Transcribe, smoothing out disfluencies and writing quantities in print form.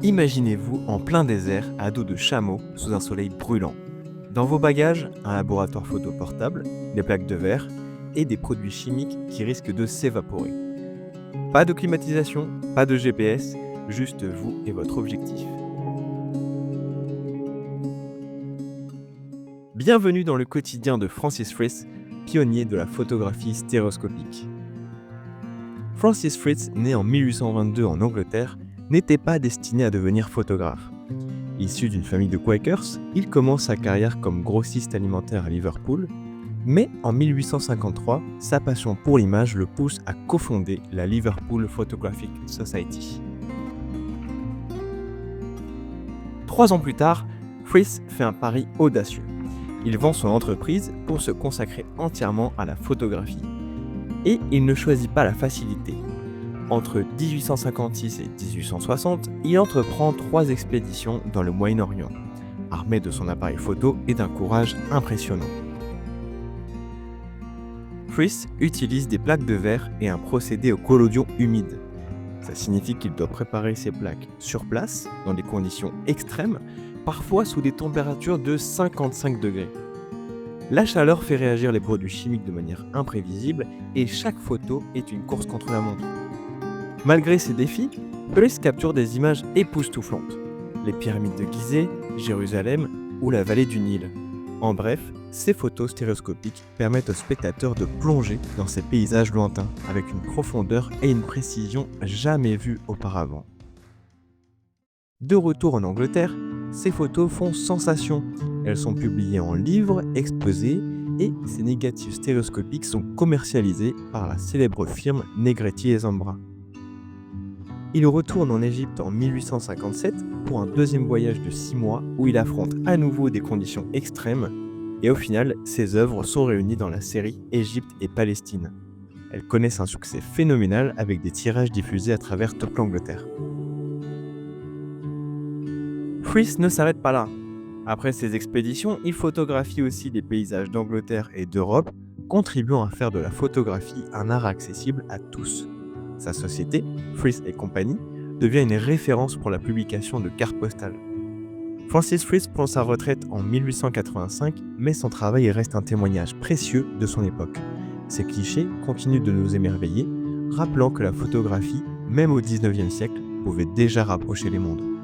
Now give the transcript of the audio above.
Imaginez-vous en plein désert, à dos de chameau, sous un soleil brûlant. Dans vos bagages, un laboratoire photo portable, des plaques de verre et des produits chimiques qui risquent de s'évaporer. Pas de climatisation, pas de GPS, juste vous et votre objectif. Bienvenue dans le quotidien de Francis Fritz, pionnier de la photographie stéréoscopique. Francis Fritz, né en 1822 en Angleterre, n'était pas destiné à devenir photographe. Issu d'une famille de Quakers, il commence sa carrière comme grossiste alimentaire à Liverpool, mais en 1853, sa passion pour l'image le pousse à cofonder la Liverpool Photographic Society. 3 ans plus tard, Fritz fait un pari audacieux. Il vend son entreprise pour se consacrer entièrement à la photographie. Et il ne choisit pas la facilité. Entre 1856 et 1860, il entreprend 3 expéditions dans le Moyen-Orient, armé de son appareil photo et d'un courage impressionnant. Fritz utilise des plaques de verre et un procédé au collodion humide. Ça signifie qu'il doit préparer ses plaques sur place, dans des conditions extrêmes, parfois sous des températures de 55 degrés. La chaleur fait réagir les produits chimiques de manière imprévisible et chaque photo est une course contre la montre. Malgré ces défis, Fritz capture des images époustouflantes. Les pyramides de Gizeh, Jérusalem ou la vallée du Nil. En bref, ces photos stéréoscopiques permettent aux spectateurs de plonger dans ces paysages lointains avec une profondeur et une précision jamais vues auparavant. De retour en Angleterre, ces photos font sensation. Elles sont publiées en livres, exposées et ces négatifs stéréoscopiques sont commercialisés par la célèbre firme Negretti & Zambra. Il retourne en Égypte en 1857 pour un deuxième voyage de 6 mois où il affronte à nouveau des conditions extrêmes et au final, ses œuvres sont réunies dans la série Égypte et Palestine. Elles connaissent un succès phénoménal avec des tirages diffusés à travers toute l'Angleterre. Fritz ne s'arrête pas là. Après ses expéditions, il photographie aussi des paysages d'Angleterre et d'Europe, contribuant à faire de la photographie un art accessible à tous. Sa société, Fritz & Company, devient une référence pour la publication de cartes postales. Francis Fritz prend sa retraite en 1885, mais son travail reste un témoignage précieux de son époque. Ces clichés continuent de nous émerveiller, rappelant que la photographie, même au XIXe siècle, pouvait déjà rapprocher les mondes.